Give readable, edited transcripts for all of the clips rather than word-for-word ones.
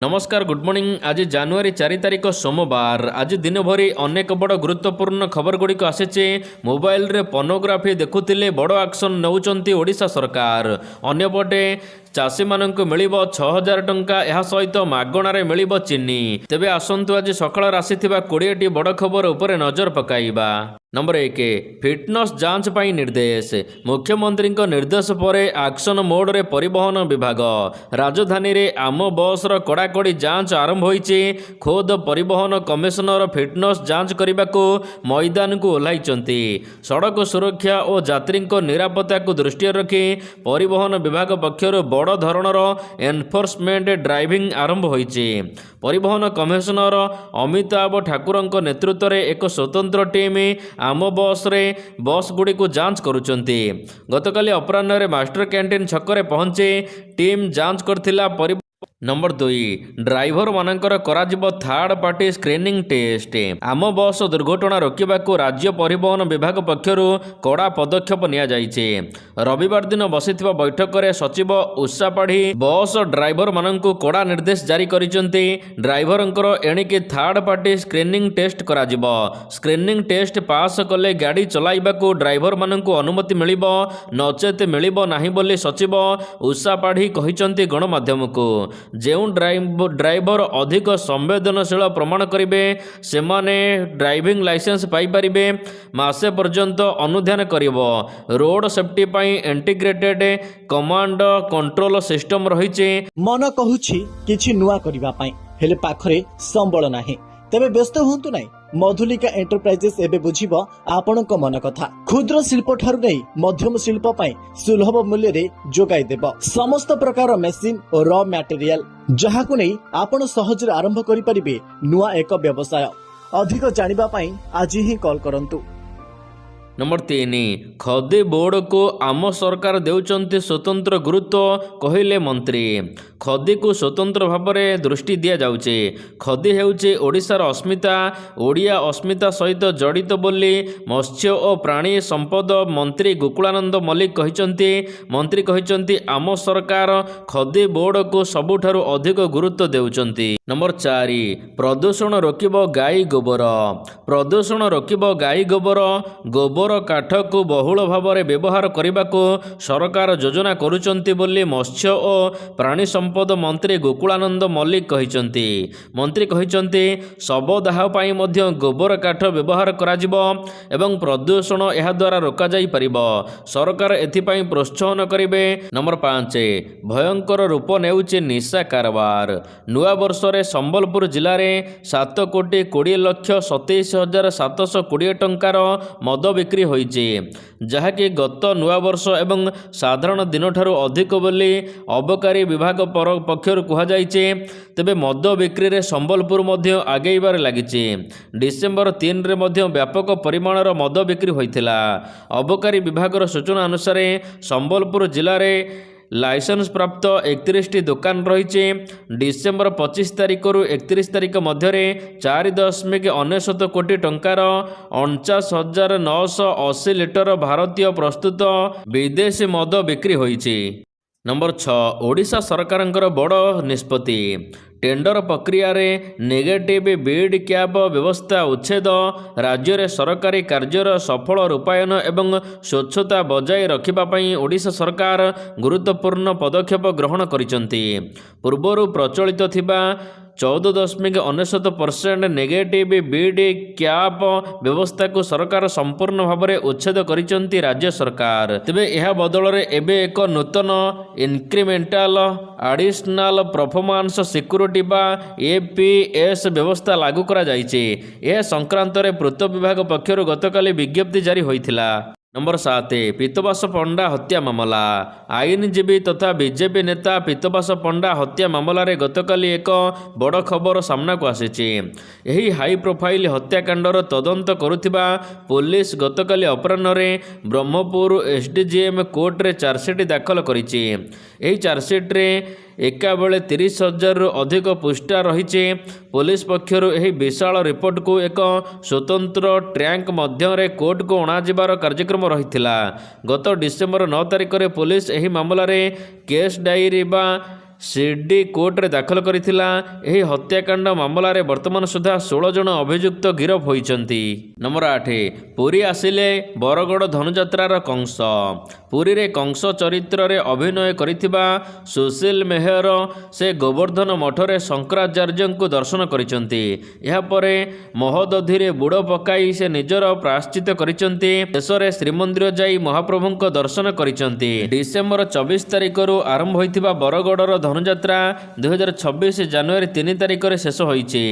नमस्कार good morning. आज जनवरी 4 तारिख सोमवार। आज दिन भरी अनेक बड़ गुरुत्वपूर्ण खबर गुड़िक आसीचे। मोबाइल रे पोर्नोग्राफी देखुथिले बड़ एक्शन नौचंती ओडिशा सरकार। अन्यपटे चाषी मानक मिलिबो 6000 टंका, यह सहित मागणारे मिलिबो चीनी। तेबे आसंतु आज सकाळ आसीथिबा 20 टी बड़ खबर उपरे नजर पकाइबा। नंबर 1 फिटनेस जांच पाई निर्देश। मुख्यमंत्री निर्देश पर एक्शन मोड रे परिवहन विभाग राजधानी रे आम बस रो कड़ाकड़ी जांच आरंभ होईचे। खोद परिवहन कमिशनर फिटनेस जांच करने को मैदान को ओह्लाइचंती। सड़क सुरक्षा और यात्री निरापत्ता को दृष्टि रखी परिवहन विभाग पक्षर बड़ धरणर एनफोर्समेंट ड्राइविंग आरंभ होईचे। परिवहन कमिशनर अमिताभ ठाकुर नेतृत्व में एक स्वतंत्र टीम आम बस गुड़ी को जांच करुचंती। गतकाली अपराह्न मास्टर कैंटीन छकरे पहुंचे टीम जांच करथिला। नंबर 2 ड्राइवर मानकर कराजिबो थर्ड पार्टी स्क्रीनिंग टेस्ट। आम बस दुर्घटना रोकने राज्य परिवहन विभाग पक्षर कड़ा पदक्षेप निया जाइछे। रविवार दिन बसिथिबा बैठक में सचिव उषा पाढ़ी बस ड्राइवर मानकु कड़ा निर्देश जारी करिसंती। ड्राइवरंकर एणिके थर्ड पार्टी स्क्रीनिंग टेस्ट कराजिबो। स्क्रीनिंग टेस्ट पास कले गाड़ी चलाइबाकु ड्राइवर मानकु अनुमति मिलिबो, नचेत मिलिबो नाही बोली सचिव उषा पाढ़ी कहिसंती गणमाध्यम को। जो ड्राइवर अधिक संवेदनशील प्रमाण करेंगे सेमाने ड्राइविंग लाइसेंस पाइपारे। मासे पर्यंत अनुध्यान करिवो। रोड सेफ्टी पाई इंटीग्रेटेड कमांड कंट्रोल सिस्टम रही। मन कहूछि किछि नुआ करिबा पाई हेले पाखरे संबल नाही। तेबे व्यस्त हुंतु नाही। मधुलिका एंटरप्राइजेस एबे बुझिबो आपणक मन कथा। क्षुद्र शिल्प ठारु नै मध्यम शिल्प पाई सुलभ मूल्य रे जोगाई देबो समस्त प्रकार मेसिन और रॉ मटेरियल, जहाकु नै आपण सहज रे आरंभ करि परिबे नुआ एक व्यवसाय। अधिक जानिबा पाई आज ही कॉल करंतु। नंबर 3 खदी बोर्ड को आम सरकार देउचंती स्वतंत्र गुरुत्व कहिले मंत्री। खदी को स्वतंत्र भाव में दृष्टि दि जाउचे। खदी हेउचे ओडिशार अस्मिता। ओडिया अस्मिता सहित जड़ित बोली मत्स्य और प्राणी संपद मंत्री गोकुलानंद मल्लिक कहिसंती। मंत्री कहिसंती आम सरकार खदी बोर्ड को सबुठारु अधिक गुरुत्व देउचंती। नंबर 4 प्रदूषण रोकिबो गाई गोबर। प्रदूषण रोकिबो गाई गोबर। गोबर काठ को बहुल भाव में व्यवहार करने को सरकार योजना करुचंती बोली मत्स्य और प्राणी संपद मंत्री गोकुलानंद मल्लिक कहिसंती। मंत्री कहिसंती शवदाह पाई मध्य गोबर काठ व्यवहार कराजिबो एवं प्रदूषण यह द्वारा रोका जाई परिबो। सरकार एथिपाई प्रोत्साहन करिवे। नंबर 5 भयंकर रूप नेउचे निशा कारबार। नुआ वर्ष रे संबलपुर जिले में 7,20,27,720 टंकार मद बिक्री होइचे, जहाँकि गत नुआ वर्ष एवं साधारण दिन ठारू अधिक बोली अबकारी विभाग पक्षर कहुचे। तेबे मद बिक्री रे संबलपुर मध्य आगेबार लागिचे। डिसेम्बर 3 रे मध्य व्यापक परिमाणर मद बिक्री होइथिला। अबकारी विभागर सूचना अनुसार संबलपुर जिले में लाइसेंस प्राप्त 31 दुकान रही। डिसेम्बर 25 तारिख रु 31 तारिख मध्य 4.99 कोटी टंकार 49,980 लिटर भारतीय प्रस्तुत विदेशी मद बिक्री होइछि। नंबर 6 ओडिशा सरकारंकर बड़ निष्पत्ति। टेंडर प्रक्रिया रे नेगेटिव बिड कैप व्यवस्था उच्छेद। राज्य रे सरकारी कार्यर सफल रूपायन एवं स्वच्छता बजाय रखिबा पई ओडिशा सरकार गुरुत्वपूर्ण पदक्षेप ग्रहण करिसंती। पूर्वरु प्रचलित थिबा 14.99% नेगेटिव बिड कैप व्यवस्था को सरकार संपूर्ण भाव में उच्छेद करिसंती राज्य सरकार। तेबे यह बदल रे एबे एक नूतन इंक्रीमेंटाल एडिशनल परफॉर्मेंस सिक्योरिटी बा एपीएस व्यवस्था लागू करा जाइछे। यह संक्रांत रे पूर्त विभाग पक्षर गतकाली विज्ञप्ति जारी होइथिला। नंबर 7 पीतबास पंडा हत्या मामला। आईनजीवी तथा बीजेपी नेता पीतबास पंडा हत्या मामला रे गतकाली एक बड़ खबर सामना को आसीची। यही हाई प्रोफाइल हत्याकांडर तदंत करुथिबा पुलिस गतकाली अपराह्न रे ब्रह्मपुर एसडीजीएम कोर्ट रे चार्जसीट दाखल करिछि। एही चार्जसीट रे एका बेले 30,000 रु अधिक पृष्ठा रही। पुलिस पक्षर यह विशाल रिपोर्ट को एक स्वतंत्र ट्रैंक मध्य कोर्ट को अणाजिबार कार्यक्रम रही। गत डिसेम्बर 9 तारिख में पुलिस यह मामलें केस डायरी बा ସିଡି କୋର୍ଟରେ ଦାଖଲ କରିଥିଲା। ଏହି ହତ୍ୟାକାଣ୍ଡ ମାମଲାରେ ବର୍ତ୍ତମାନ ସୁଦ୍ଧା 16 ଜଣ ଅଭିଯୁକ୍ତ ଗିରଫ ହୋଇଛନ୍ତି। ନମ୍ବର 8 ପୁରୀ ଆସିଲେ ବରଗଡ଼ ଧନୁଯାତ୍ରାର କଂସ। ପୁରୀରେ କଂସ ଚରିତ୍ରରେ ଅଭିନୟ କରିଥିବା ସୁଶୀଲ ମେହର ସେ ଗୋବର୍ଦ୍ଧନ ମଠରେ ଶଙ୍କରାଚାର୍ଯ୍ୟଙ୍କୁ ଦର୍ଶନ କରିଛନ୍ତି। ଏହାପରେ ମହୋଦଧିରେ ବୁଡ଼ ପକାଇ ସେ ନିଜର ପ୍ରାୟଶ୍ଚିତ କରିଛନ୍ତି। ଶେଷରେ ଶ୍ରୀମନ୍ଦିର ଯାଇ ମହାପ୍ରଭୁଙ୍କ ଦର୍ଶନ କରିଛନ୍ତି। ଡିସେମ୍ବର 24 ତାରିଖରୁ ଆରମ୍ଭ ହୋଇଥିବା ବରଗଡ଼ର ଧନୁଯାତ୍ରା 2026 ଜାନୁଆରୀ 3 ତାରିଖରେ ଶେଷ ହୋଇଛି।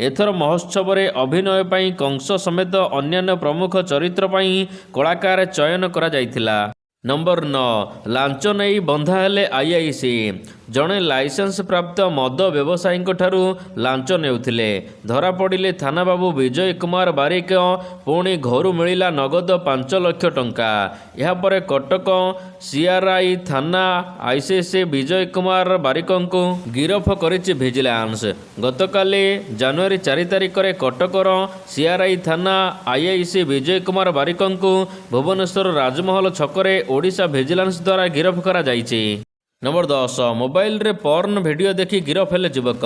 ଏଥର ମହୋତ୍ସବରେ ଅଭିନୟ ପାଇଁ କଂସ ସମେତ ଅନ୍ୟାନ୍ୟ ପ୍ରମୁଖ ଚରିତ୍ର ପାଇଁ କଳାକାର ଚୟନ କରାଯାଇଥିଲା। ନମ୍ବର 9 ଲାଞ୍ଚ ନେଇ ବନ୍ଧା ହେଲେ ଆଇଆଇସି। ଜଣେ ଲାଇସେନ୍ସ ପ୍ରାପ୍ତ ମଦ ବ୍ୟବସାୟୀଙ୍କ ଠାରୁ ଲାଞ୍ଚ ନେଉଥିଲେ। ଧରାପଡ଼ିଲେ ଥାନାବାବୁ ବିଜୟ କୁମାର ବାରିକ। ପୁଣି ଘରୁ ମିଳିଲା ନଗଦ 5 ଲକ୍ଷ ଟଙ୍କା। ଏହାପରେ କଟକ ସିଆର୍ଆଇ ଥାନା ଆଇସିସି ବିଜୟ କୁମାର ବାରିକଙ୍କୁ ଗିରଫ କରିଛି ଭିଜିଲାନ୍ସ। ଗତକାଲି ଜାନୁଆରୀ 4 ତାରିଖରେ କଟକର ସିଆର୍ଆଇ ଥାନା ଆଇଆଇସି ବିଜୟ କୁମାର ବାରିକଙ୍କୁ ଭୁବନେଶ୍ୱର ରାଜମହଲ ଛକରେ ଓଡ଼ିଶା ଭିଜିଲାନ୍ସ ଦ୍ୱାରା ଗିରଫ କରାଯାଇଛି। ନମ୍ବର 10 ମୋବାଇଲରେ ପର୍ନ ଭିଡ଼ିଓ ଦେଖି ଗିରଫ ହେଲେ ଯୁବକ।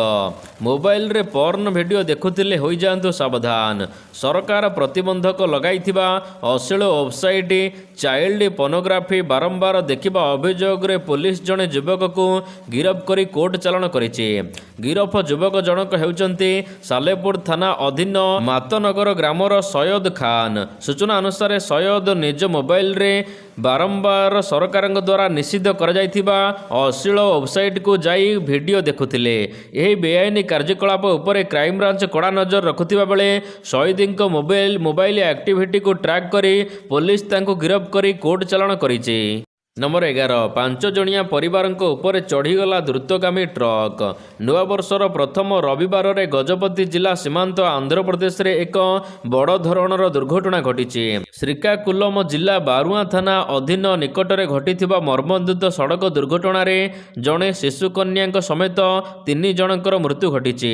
ମୋବାଇଲରେ ପର୍ନ ଭିଡ଼ିଓ ଦେଖୁଥିଲେ ହୋଇଯାଆନ୍ତୁ ସାବଧାନ। ସରକାର ପ୍ରତିବନ୍ଧକ ଲଗାଇଥିବା ଅଶ୍ଳୀଳ ୱେବସାଇଟ୍ ଚାଇଲ୍ଡ ପର୍ନୋଗ୍ରାଫି ବାରମ୍ବାର ଦେଖିବା ଅଭିଯୋଗରେ ପୋଲିସ ଜଣେ ଯୁବକକୁ ଗିରଫ କରି କୋର୍ଟ ଚାଲାଣ କରିଛି। ଗିରଫ ଯୁବକ ଜଣକ ହେଉଛନ୍ତି ସାଲେପୁର ଥାନା ଅଧୀନ ମାତନଗର ଗ୍ରାମର ସୟଦ ଖାନ। ସୂଚନା ଅନୁସାରେ ସୟଦ ନିଜ ମୋବାଇଲରେ ବାରମ୍ବାର ସରକାରଙ୍କ ଦ୍ୱାରା ନିଷିଦ୍ଧ କରାଯାଇଥିବା ଅଶ୍ଳୀଳ ୱେବସାଇଟ୍କୁ ଯାଇ ଭିଡ଼ିଓ ଦେଖୁଥିଲେ। ଏହି ବେଆଇନ କାର୍ଯ୍ୟକଳାପ ଉପରେ କ୍ରାଇମବ୍ରାଞ୍ଚ କଡ଼ା ନଜର ରଖୁଥିବା ବେଳେ ସୟଦଙ୍କ ମୋବାଇଲ ଆକ୍ଟିଭିଟିକୁ ଟ୍ରାକ୍ କରି ପୋଲିସ ତାଙ୍କୁ ଗିରଫ କରି କୋର୍ଟ ଚାଲାଣ କରିଛି। ନମ୍ବର 11 5 ଜଣିଆ ପରିବାରଙ୍କ ଉପରେ ଚଢ଼ିଗଲା ଦ୍ରୁତଗାମୀ ଟ୍ରକ୍। ନୂଆବର୍ଷର ପ୍ରଥମ ରବିବାରରେ ଗଜପତି ଜିଲ୍ଲା ସୀମାନ୍ତ ଆନ୍ଧ୍ରପ୍ରଦେଶରେ ଏକ ବଡ଼ ଧରଣର ଦୁର୍ଘଟଣା ଘଟିଛି। ଶ୍ରୀକାକୁଲମ ଜିଲ୍ଲା ବାରୁଆଁ ଥାନା ଅଧୀନ ନିକଟରେ ଘଟିଥିବା ମର୍ମନ୍ତୁଦ ସଡ଼କ ଦୁର୍ଘଟଣାରେ ଜଣେ ଶିଶୁ କନ୍ୟାଙ୍କ ସମେତ 3 ଜଣଙ୍କର ମୃତ୍ୟୁ ଘଟିଛି।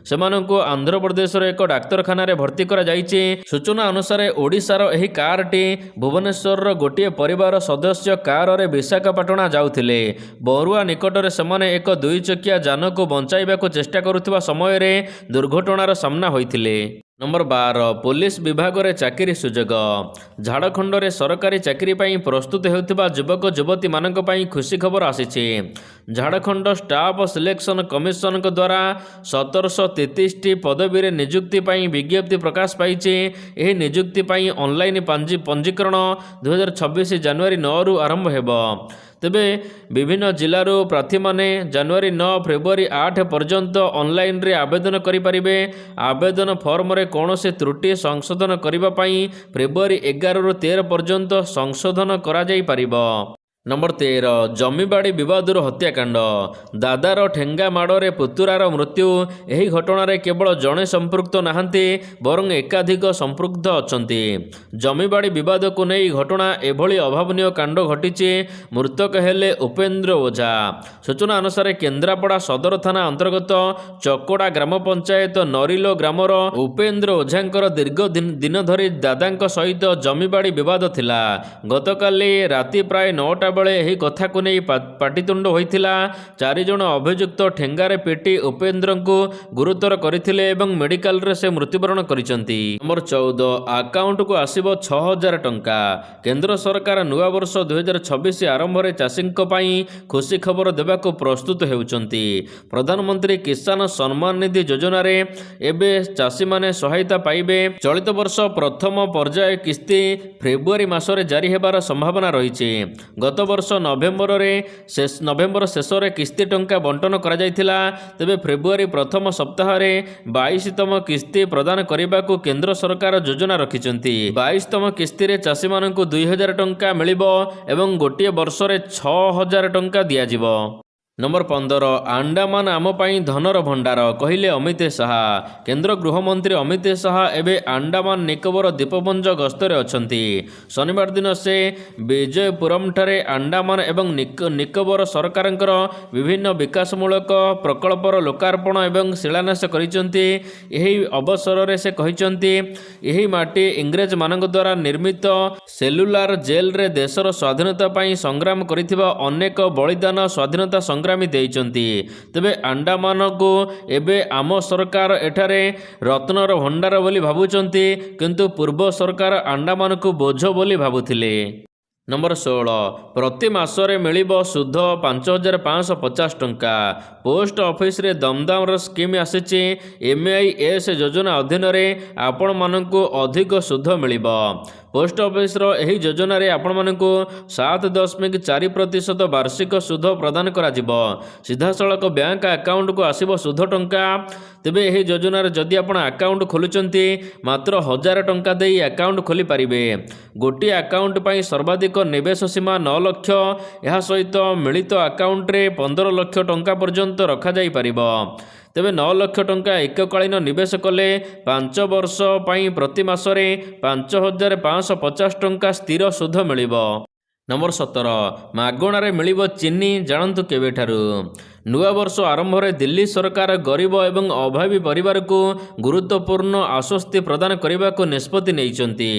ସେମାନଙ୍କୁ ଆନ୍ଧ୍ରପ୍ରଦେଶର ଏକ ଡାକ୍ତରଖାନାରେ ଭର୍ତ୍ତି କରାଯାଇଛି। ସୂଚନା ଅନୁସାରେ ଓଡ଼ିଶାର ଏହି କାରଟି ଭୁବନେଶ୍ୱରର ଗୋଟିଏ ପରିବାର ସଦସ୍ୟ କାରରେ ବିଶାଖାପାଟଣା ଯାଉଥିଲେ। ବରୁଆ ନିକଟରେ ସେମାନେ ଏକ 2 ଚକିଆ ଯାନକୁ ବଞ୍ଚାଇବାକୁ ଚେଷ୍ଟା କରୁଥିବା ସମୟରେ ଦୁର୍ଘଟଣାର ସାମ୍ନା ହୋଇଥିଲେ। ନମ୍ବର 12 ପୋଲିସ ବିଭାଗରେ ଚାକିରି ସୁଯୋଗ। ଝାଡ଼ଖଣ୍ଡରେ ସରକାରୀ ଚାକିରି ପାଇଁ ପ୍ରସ୍ତୁତ ହେଉଥିବା ଯୁବକ ଯୁବତୀମାନଙ୍କ ପାଇଁ ଖୁସି ଖବର ଆସିଛି। ଝାଡ଼ଖଣ୍ଡ ଷ୍ଟାଫ୍ ସିଲେକ୍ସନ କମିଶନଙ୍କ ଦ୍ୱାରା 1733ଟି ପଦବୀରେ ନିଯୁକ୍ତି ପାଇଁ ବିଜ୍ଞପ୍ତି ପ୍ରକାଶ ପାଇଛି। ଏହି ନିଯୁକ୍ତି ପାଇଁ ଅନଲାଇନ୍ ପଞ୍ଜୀକରଣ 2026 ଜାନୁଆରୀ 9ରୁ ଆରମ୍ଭ ହେବ। ତେବେ ବିଭିନ୍ନ ଜିଲ୍ଲାରୁ ପ୍ରାର୍ଥୀମାନେ ଜାନୁଆରୀ 9 ଫେବୃଆରୀ 8 ପର୍ଯ୍ୟନ୍ତ ଅନଲାଇନ୍ରେ ଆବେଦନ କରିପାରିବେ। ଆବେଦନ ଫର୍ମରେ କୌଣସି ତ୍ରୁଟି ସଂଶୋଧନ କରିବା ପାଇଁ ଫେବୃଆରୀ 11ରୁ 13 ପର୍ଯ୍ୟନ୍ତ ସଂଶୋଧନ କରାଯାଇପାରିବ। ନମ୍ବର 13 ଜମିବାଡ଼ି ବିବାଦରୁ ହତ୍ୟାକାଣ୍ଡ। ଦାଦାର ଠେଙ୍ଗା ମାଡ଼ରେ ପୁତୁରାର ମୃତ୍ୟୁ। ଏହି ଘଟଣାରେ କେବଳ ଜଣେ ସମ୍ପୃକ୍ତ ନାହାନ୍ତି ବରଂ ଏକାଧିକ ସମ୍ପୃକ୍ତ ଅଛନ୍ତି। ଜମିବାଡ଼ି ବିବାଦକୁ ନେଇ ଘଟଣା ଏଭଳି ଅଭାବନୀୟ କାଣ୍ଡ ଘଟିଛି। ମୃତକ ହେଲେ ଉପେନ୍ଦ୍ର ଓଝା। ସୂଚନା ଅନୁସାରେ କେନ୍ଦ୍ରାପଡ଼ା ସଦର ଥାନା ଅନ୍ତର୍ଗତ ଚକଡ଼ା ଗ୍ରାମ ପଞ୍ଚାୟତ ନରିଲୋ ଗ୍ରାମର ଉପେନ୍ଦ୍ର ଓଝାଙ୍କର ଦୀର୍ଘ ଦିନ ଧରି ଦାଦାଙ୍କ ସହିତ ଜମିବାଡ଼ି ବିବାଦ ଥିଲା। ଗତକାଲି ରାତି ପ୍ରାୟ 9ଟା ବେଳେ ଏହି କଥାକୁ ନେଇ ପାଟିତୁଣ୍ଡ ହୋଇଥିଲା। 4 ଜଣ ଅଭିଯୁକ୍ତ ଠେଙ୍ଗାରେ ପିଟି ଉପେନ୍ଦ୍ରଙ୍କୁ ଗୁରୁତର କରିଥିଲେ ଏବଂ ମେଡିକାଲରେ ସେ ମୃତ୍ୟୁବରଣ କରିଛନ୍ତି। ନମ୍ବର 14 ଆକାଉଣ୍ଟକୁ ଆସିବ 6000 ଟଙ୍କା। କେନ୍ଦ୍ର ସରକାର ନୂଆବର୍ଷ 2026 ଆରମ୍ଭରେ ଚାଷୀଙ୍କ ପାଇଁ ଖୁସି ଖବର ଦେବାକୁ ପ୍ରସ୍ତୁତ ହେଉଛନ୍ତି। ପ୍ରଧାନମନ୍ତ୍ରୀ କିଷାନ ସମ୍ମାନ ନିଧି ଯୋଜନାରେ ଏବେ ଚାଷୀମାନେ ସହାୟତା ପାଇବେ। ଚଳିତ ବର୍ଷ ପ୍ରଥମ ପର୍ଯ୍ୟାୟ କିସ୍ତି ଫେବୃଆରୀ ମାସରେ ଜାରି ହେବାର ସମ୍ଭାବନା ରହିଛି। ଗତ ବର୍ଷ ନଭେମ୍ବର ଶେଷରେ କିସ୍ତି ଟଙ୍କା ବଣ୍ଟନ କରାଯାଇଥିଲା। ତେବେ ଫେବୃଆରୀ ପ୍ରଥମ ସପ୍ତାହରେ 22ତମ କିସ୍ତି ପ୍ରଦାନ କରିବାକୁ କେନ୍ଦ୍ର ସରକାର ଯୋଜନା ରଖିଛନ୍ତି। 22ତମ କିସ୍ତିରେ ଚାଷୀମାନଙ୍କୁ 2000 ଟଙ୍କା ମିଳିବ ଏବଂ ଗୋଟିଏ ବର୍ଷରେ 6000 ଟଙ୍କା ଦିଆଯିବ। ନମ୍ବର 15 ଆଣ୍ଡାମାନ ଆମ ପାଇଁ ଧନର ଭଣ୍ଡାର କହିଲେ ଅମିତ ଶାହା। କେନ୍ଦ୍ର ଗୃହମନ୍ତ୍ରୀ ଅମିତ ଶାହା ଏବେ ଆଣ୍ଡାମାନ ନିକୋବର ଦ୍ୱୀପପୁଞ୍ଜ ଗସ୍ତରେ ଅଛନ୍ତି। ଶନିବାର ଦିନ ସେ ବିଜୟପୁରମଠାରେ ଆଣ୍ଡାମାନ ଏବଂ ନିକୋବର ସରକାରଙ୍କର ବିଭିନ୍ନ ବିକାଶମୂଳକ ପ୍ରକଳ୍ପର ଲୋକାର୍ପଣ ଏବଂ ଶିଳାନ୍ୟାସ କରିଛନ୍ତି। ଏହି ଅବସରରେ ସେ କହିଛନ୍ତି ଏହି ମାଟି ଇଂରେଜମାନଙ୍କ ଦ୍ୱାରା ନିର୍ମିତ ସେଲୁଲାର ଜେଲରେ ଦେଶର ସ୍ୱାଧୀନତା ପାଇଁ ସଂଗ୍ରାମ କରିଥିବା ଅନେକ ବଳିଦାନ ସ୍ୱାଧୀନତା ସଂଗ୍ରାମ ସଂଗ୍ରାମୀ ଦେଇଛନ୍ତି। ତେବେ ଆଣ୍ଡାମାନକୁ ଏବେ ଆମ ସରକାର ଏଠାରେ ରତ୍ନର ଭଣ୍ଡାର ବୋଲି ଭାବୁଛନ୍ତି, କିନ୍ତୁ ପୂର୍ବ ସରକାର ଆଣ୍ଡାମାନକୁ ବୋଝ ବୋଲି ଭାବୁଥିଲେ। ନମ୍ବର 16, ପ୍ରତି ମାସରେ ମିଳିବ ସୁଧ 5,550 ଟଙ୍କା। ପୋଷ୍ଟ ଅଫିସରେ ଦମଦାମର ସ୍କିମ୍ ଆସିଛି। MIS ଯୋଜନା ଅଧୀନରେ ଆପଣମାନଙ୍କୁ ଅଧିକ ସୁଧ ମିଳିବ। ପୋଷ୍ଟ ଅଫିସର ଏହି ଯୋଜନାରେ ଆପଣମାନଙ୍କୁ 7.4% ବାର୍ଷିକ ସୁଧ ପ୍ରଦାନ କରାଯିବ। ସିଧାସଳଖ ବ୍ୟାଙ୍କ ଆକାଉଣ୍ଟକୁ ଆସିବ ସୁଧ ଟଙ୍କା। ତେବେ ଏହି ଯୋଜନାରେ ଯଦି ଆପଣ ଆକାଉଣ୍ଟ ଖୋଲୁଛନ୍ତି, ମାତ୍ର 1,000 ଟଙ୍କା ଦେଇ ଆକାଉଣ୍ଟ ଖୋଲିପାରିବେ। ଗୋଟିଏ ଆକାଉଣ୍ଟ ପାଇଁ ସର୍ବାଧିକ ନିବେଶ ସୀମା 9 ଲକ୍ଷ। ଏହା ସହିତ ମିଳିତ ଆକାଉଣ୍ଟରେ 15 ଲକ୍ଷ ଟଙ୍କା ପର୍ଯ୍ୟନ୍ତ ରଖାଯାଇପାରିବ। ତେବେ 9 ଲକ୍ଷ ଟଙ୍କା ଏକକାଳୀନ ନିବେଶ କଲେ 5 ବର୍ଷ ପାଇଁ ପ୍ରତି ମାସରେ 5,550 ଟଙ୍କା ସ୍ଥିର ସୁଧ ମିଳିବ। ନମ୍ବର 17, ମାଗଣାରେ ମିଳିବ ଚିନି। ଜାଣନ୍ତୁ କେବେଠାରୁ? ନୂଆବର୍ଷ ଆରମ୍ଭରେ ଦିଲ୍ଲୀ ସରକାର ଗରିବ ଏବଂ ଅଭାବୀ ପରିବାରକୁ ଗୁରୁତ୍ୱପୂର୍ଣ୍ଣ ଆଶ୍ୱସ୍ତି ପ୍ରଦାନ କରିବାକୁ ନିଷ୍ପତ୍ତି ନେଇଛନ୍ତି।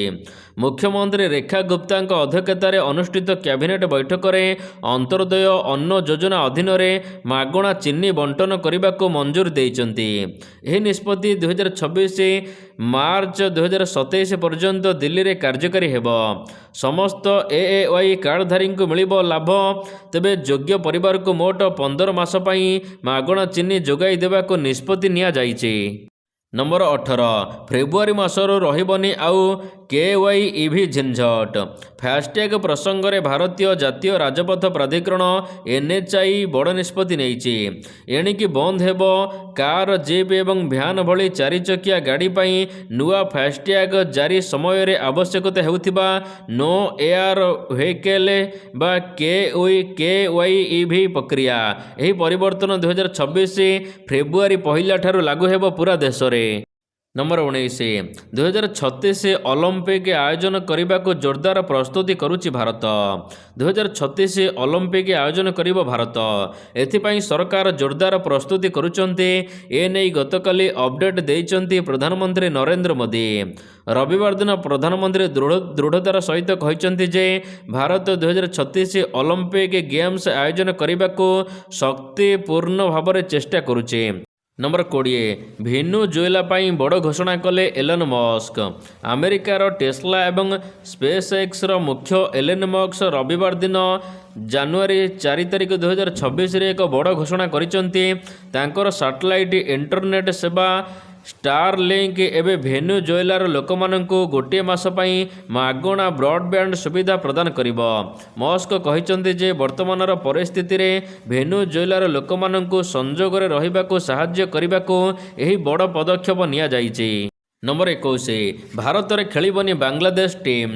ମୁଖ୍ୟମନ୍ତ୍ରୀ ରେଖା ଗୁପ୍ତାଙ୍କ ଅଧ୍ୟକ୍ଷତାରେ ଅନୁଷ୍ଠିତ କ୍ୟାବିନେଟ୍ ବୈଠକରେ ଅନ୍ତର୍ଦୟ ଅନ୍ନ ଯୋଜନା ଅଧୀନରେ ମାଗଣା ଚିନି ବଣ୍ଟନ କରିବାକୁ ମଞ୍ଜୁରି ଦେଇଛନ୍ତି। ଏହି ନିଷ୍ପତ୍ତି 2026 ମାର୍ଚ୍ଚ 2027 ପର୍ଯ୍ୟନ୍ତ ଦିଲ୍ଲୀରେ କାର୍ଯ୍ୟକାରୀ ହେବ। ସମସ୍ତ AAY କାର୍ଡଧାରୀଙ୍କୁ ମିଳିବ ଲାଭ। ତେବେ ଯୋଗ୍ୟ ପରିବାରକୁ ମୋଟ 15 ମାସ ପାଇଁ ମାଗଣା ଚିନି ଯୋଗାଇ ଦେବାକୁ ନିଷ୍ପତ୍ତି ନିଆଯାଇଛି। ନମ୍ବର 18, ଫେବୃଆରୀ ମାସରୁ ରହିବନି ଆଉ KYEV ଝିଞ୍ଝଟ। ଫାସ୍ଟ୍ୟାଗ ପ୍ରସଙ୍ଗରେ ଭାରତୀୟ ଜାତୀୟ ରାଜପଥ ପ୍ରାଧିକରଣ NHAI ବଡ଼ ନିଷ୍ପତ୍ତି ନେଇଛି। ଏଣିକି ବନ୍ଦ ହେବ କାର୍, ଜିପ୍ ଏବଂ ଭ୍ୟାନ୍ ଭଳି 4 ଚକିଆ ଗାଡ଼ି ପାଇଁ ନୂଆ ଫାସ୍ଟ୍ୟାଗ ଜାରି ସମୟରେ ଆବଶ୍ୟକତା ହେଉଥିବା ନୋ ଏୟାର ଭେହିକେଲ୍ ବା KYEV ପ୍ରକ୍ରିୟା। ଏହି ପରିବର୍ତ୍ତନ 2026 ଫେବୃଆରୀ 1 ଠାରୁ ଲାଗୁ ହେବ ପୁରା ଦେଶରେ। ନମ୍ବର 19, 2036 ଅଲିମ୍ପିକ ଆୟୋଜନ କରିବାକୁ ଜୋରଦାର ପ୍ରସ୍ତୁତି କରୁଛି ଭାରତ। 2036 ଅଲିମ୍ପିକ ଆୟୋଜନ କରିବ ଭାରତ। ଏଥିପାଇଁ ସରକାର ଜୋରଦାର ପ୍ରସ୍ତୁତି କରୁଛନ୍ତି। ଏନେଇ ଗତକାଲି ଅପଡେଟ୍ ଦେଇଛନ୍ତି ପ୍ରଧାନମନ୍ତ୍ରୀ ନରେନ୍ଦ୍ର ମୋଦି। ରବିବାର ଦିନ ପ୍ରଧାନମନ୍ତ୍ରୀ ଦୃଢ଼ତାର ସହିତ କହିଛନ୍ତି ଯେ ଭାରତ 2036 ଅଲିମ୍ପିକ ଗେମ୍ସ ଆୟୋଜନ କରିବାକୁ ଶକ୍ତିପୂର୍ଣ୍ଣ ଭାବରେ ଚେଷ୍ଟା କରୁଛି। ନମ୍ବର 20, ଭେନେଜୁଏଲା ପାଇଁ ବଡ଼ ଘୋଷଣା କଲେ ଏଲନ୍ ମସ୍କ। ଆମେରିକାର ଟେସ୍ଲା ଏବଂ ସ୍ପେସ୍ଏକ୍ସର ମୁଖ୍ୟ ଏଲନ୍ ମସ୍କ ରବିବାର ଦିନ ଜାନୁଆରୀ 4 ତାରିଖ 2026ରେ ଏକ ବଡ଼ ଘୋଷଣା କରିଛନ୍ତି। ତାଙ୍କର ସାଟେଲାଇଟ୍ ଇଣ୍ଟରନେଟ୍ ସେବା ଷ୍ଟାରଲିଙ୍କ ଏବେ ଭେନେଜୁଏଲାର ଲୋକମାନଙ୍କୁ ଗୋଟିଏ ମାସ ପାଇଁ ମାଗଣା ବ୍ରଡବ୍ୟାଣ୍ଡ ସୁବିଧା ପ୍ରଦାନ କରିବ। ମସ୍କ କହିଛନ୍ତି ଯେ ବର୍ତ୍ତମାନର ପରିସ୍ଥିତିରେ ଭେନେଜୁଏଲାର ଲୋକମାନଙ୍କୁ ସଂଯୋଗରେ ରହିବାକୁ ସାହାଯ୍ୟ କରିବାକୁ ଏହି ବଡ଼ ପଦକ୍ଷେପ ନିଆଯାଇଛି। ନମ୍ବର 21, ଭାରତରେ ଖେଳିବନି Bangladesh team.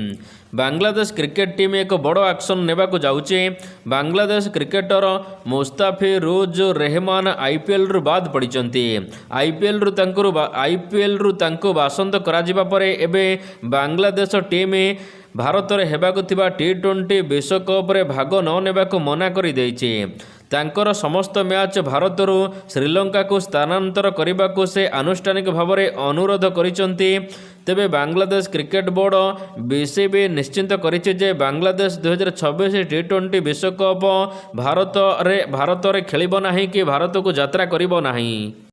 Bangladesh cricket team ଏକ ବଡ଼ ଆକ୍ସନ୍ ନେବାକୁ ଯାଉଛି। ବାଂଲାଦେଶ କ୍ରିକେଟର ମୁସ୍ତାଫିଜୁର ରେହମାନ IPLରୁ ବାଦ୍ ପଡ଼ିଛନ୍ତି। IPLରୁ ତାଙ୍କୁ ବାସନ୍ଦ କରାଯିବା ପରେ ଏବେ ବାଂଲାଦେଶ ଟିମ୍ ଭାରତରେ ହେବାକୁ ଥିବା T20 ବିଶ୍ୱକପରେ ଭାଗ ନ ନେବାକୁ ମନା କରିଦେଇଛି। ତାଙ୍କର ସମସ୍ତ ମ୍ୟାଚ୍ ଭାରତରୁ ଶ୍ରୀଲଙ୍କାକୁ ସ୍ଥାନାନ୍ତର କରିବାକୁ ସେ ଆନୁଷ୍ଠାନିକ ଭାବରେ ଅନୁରୋଧ କରିଛନ୍ତି। ତେବେ ବାଂଲାଦେଶ କ୍ରିକେଟ ବୋର୍ଡ BCB ନିଶ୍ଚିତ କରିଛି ଯେ ବାଂଲାଦେଶ 2026 T20 ବିଶ୍ୱକପ ଭାରତରେ ଖେଳିବ ନାହିଁ କି ଭାରତକୁ ଯାତ୍ରା କରିବ ନାହିଁ।